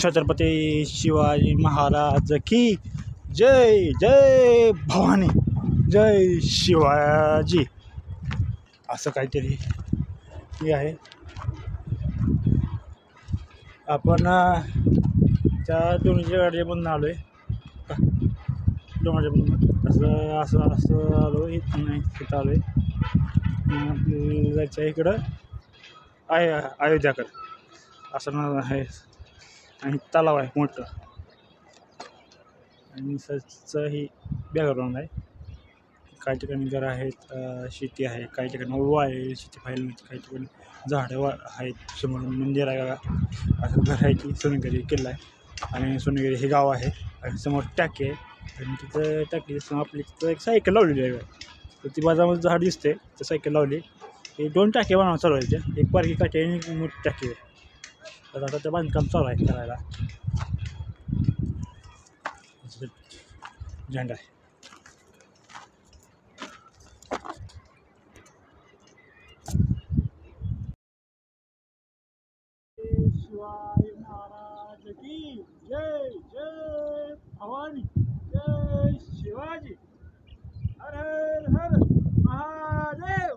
छत्रपती शिवाजी महाराज की जय. जय भवानी, जय शिवाजी, असं काहीतरी हे आहे. आपण त्या दोन्हीच्या गाडीमधून आलो आहे का, डोंगराच्यामधून असं असं असं आलो आहे. इथं नाही, तिथं आलो आहे. आपल्याला जायचं आहे इकडं अयोध्याकडं असं नाव आहे. आणि तलाव आहे मोठं, आणि सचं ही बॅकग्राऊंड आहे. काही ठिकाणी घरं आहेत, शेती आहे, काही ठिकाणी ओवा आहे, शेती पाहायला मिळते, काही ठिकाणी झाडं आहेत, समोर मंदिर आहे बघा, असं घर आहे की सोनेगिरी किल्ला आहे. आणि सोनेगिरी हे गाव आहे, आणि समोर टाकी आहे. आणि तिथं टाकी आपली तिथं एक सायकल लावलेली आहे. तर ती बाजारामध्ये झाड दिसते, तर सायकल लावली. हे 2 टाक्या बनवून चालू आहे. एक बारकी काठी आणि एक मोठी टाकी आहे. तर आता ते बांधकाम चालू आहे करायला. झेंडा आहे. शिवाजी महाराज की जय. जय भवानी, जय शिवाजी, हर हर हर महादेव.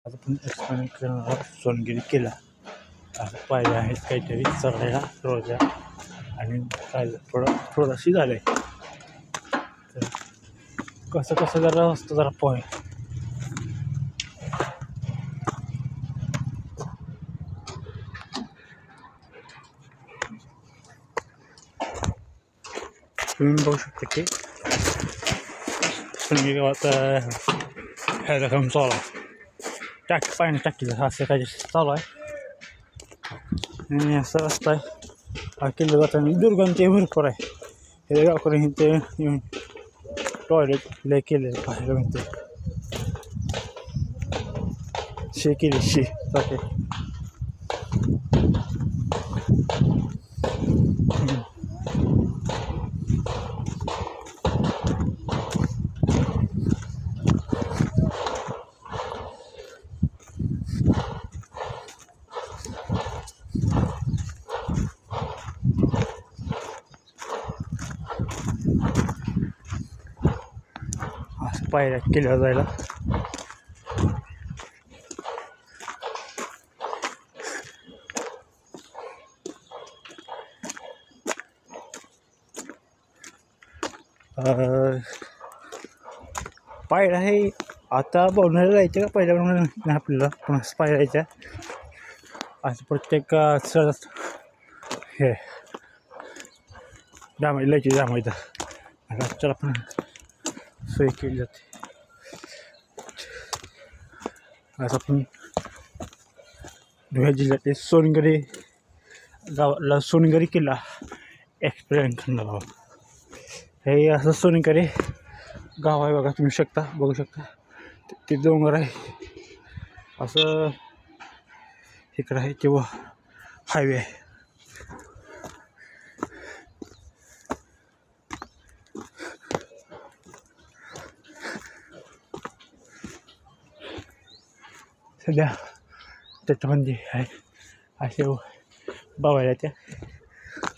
आता पण एक्सप्लेन करणार सोनगिरी किल्ला. असं पायऱ्या आहेत काहीतरी चढायला रोजच्या, आणि काय थोडंशी झालं आहे. तर कसं कसं जरा असतं जरा पोहे. तुम्ही बघू शकता की सोनगिरी गावात ह्याचं काम चालू आहे. टाकी पाणी टाकीचं असं काही चालू आहे. आणि असं रस्ता आहे, हा किल्ला जाताना दुर्गंधी भरपूर आहे. हे गावकरी ते येऊन टॉयलेट लय केले पाहायला मिळते. शे केली शे जाते. असं पायऱ्या केल्या जायला. पायऱ्या हे आता बोलणारे जायचे का पहिल्या नाही आपल्याला पण पायऱ्याच्या असं प्रत्येक हे जामायची जामायचं चला पण सोय केली जाते. असं आपण धुळे जिल्ह्यातील सोनगिरी गावाला सोनगिरी किल्ला एक्सप्लेन करणार आहोत. हे असं सोनगिरी गाव आहे बघा, तुम्ही बघू शकता ते डोंगर आहे. असं इकडं आहे किंवा हायवे आहे. सध्या त्याच्यामध्ये आहे असे बघायला त्या,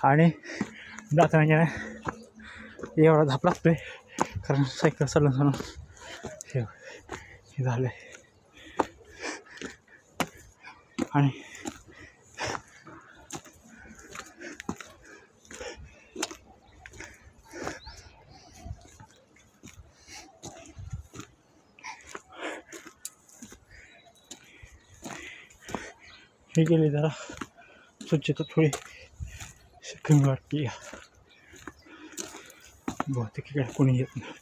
आणि जाताना एवढा धाप लागतोय कारण सायकल चालून हे झालं आहे. आणि हे गेले जरा स्वच्छता थोडी कमी वाटते. बहुतेक इकडे कोणी येत नाही.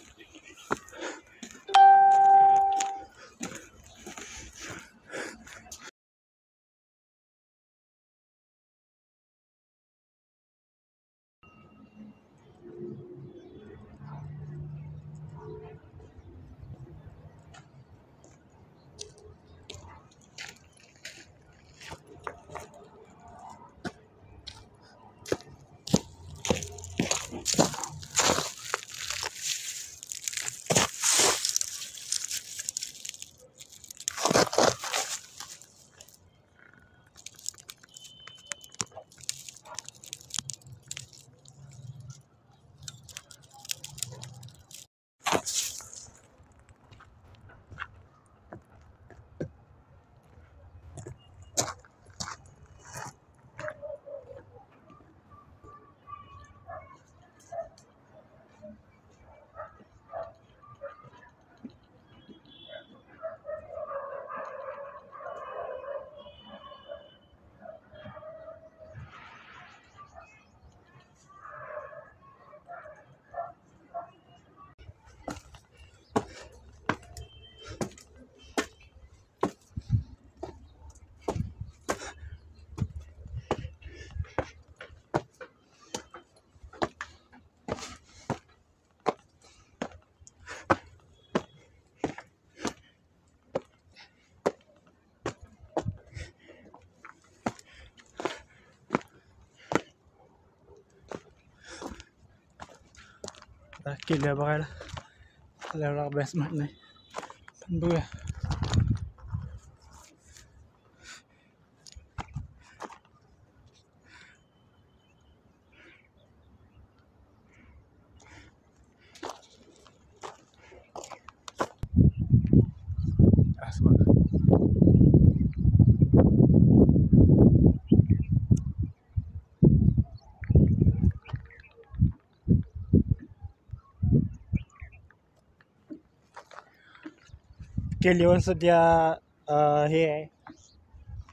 किल्ल्या बघायला आपल्याला अभ्यास माहीत नाही, पण बघूया. असं बघा. किल्ल्यावर सध्या हे आहे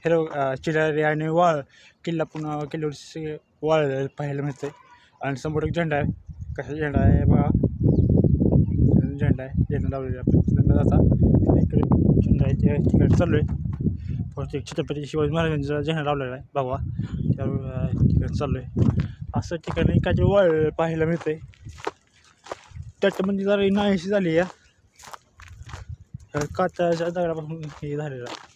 हिरो चिरारी आणि वाळ किल्ला पुन्हा किल्ल्यावर वाळ पाहायला मिळते. आणि समोर एक झेंडा आहे. कसा झेंडा आहे बघा, झेंडा आहे, झेंडा लावलेला आपण तिकडे जाता इकडे झेंडा आहे ते तिकडे चालू आहे. परत एक छत्रपती शिवाजी महाराजांचा झेंडा लावलेला आहे बघा, त्यावर तिकडे चालू आहे. असं ठिकाणी काहीतरी वाळ पाहायला मिळते. त्याच्यामध्ये जरा नाहीशी झाली या काचाच्या दगडापासून हे झालेलं आहे.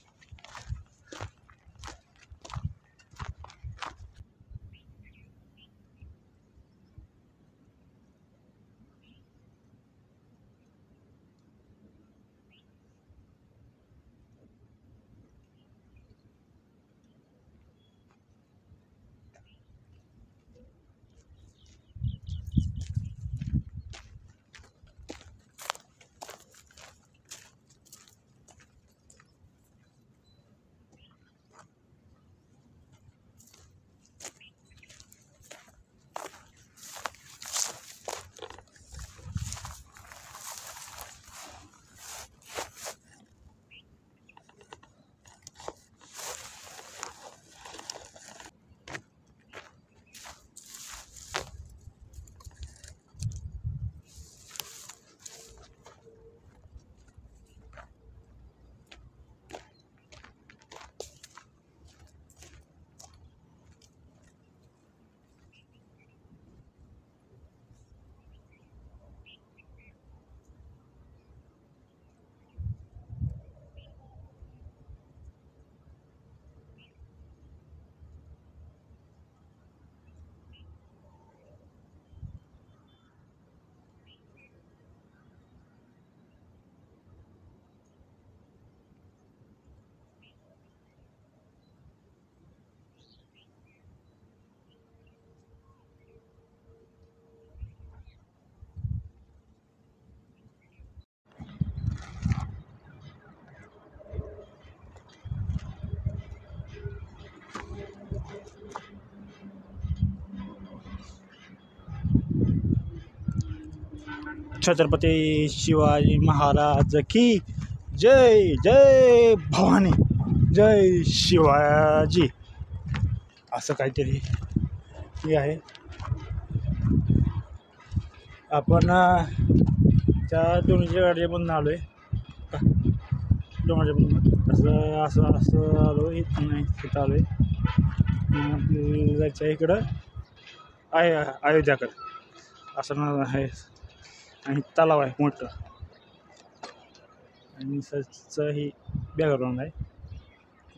छत्रपती शिवाजी महाराज की जय. जय भवानी, जय शिवाजी, असं काहीतरी हे आहे. आपण त्या दोन्हीच्या गाडीमधून आलो आहे, डोंगराच्यामधून असं असं असं आलो इथं नाही तिथं आलो आहे. आपल्याला जायचं आहे इकडं अयोध्याकडं असं नाव आहे. आणि तलाव आहे मोठं आणि सचं ही बॅकग्राऊंड आहे.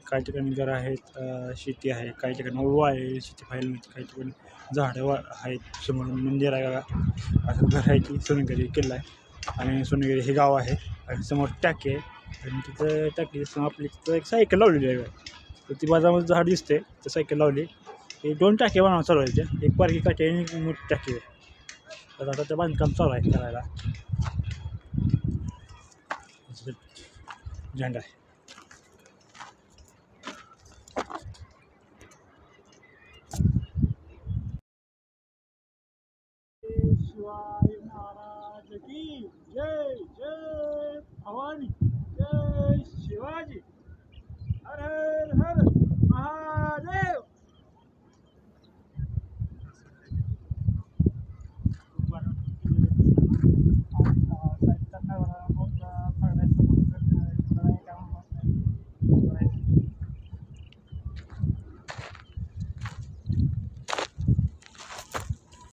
काही ठिकाणी घरं आहेत, शेती आहे, काही ठिकाणी ओवा आहे, शेती पाहायला मिळते, काही ठिकाणी झाडं आहेत, समोर मंदिर आहे बघा. असं घर आहे की सोनेगिरी किल्ला आहे आणि सोनेगिरी हे गाव आहे. आणि समोर टाकी आहे आणि तिथं टाकी आपली तिथं एक सायकल लावलेली आहे. तर ती बाजारामध्ये झाड दिसते, तर सायकल लावली. हे 2 टाक्या बनवून चालू आहे. त्या एक बारकी काठी आणि एक मोठी टाकी आहे. तर आता ते बांधकाम चालू आहे करायला. झेंडा आहे.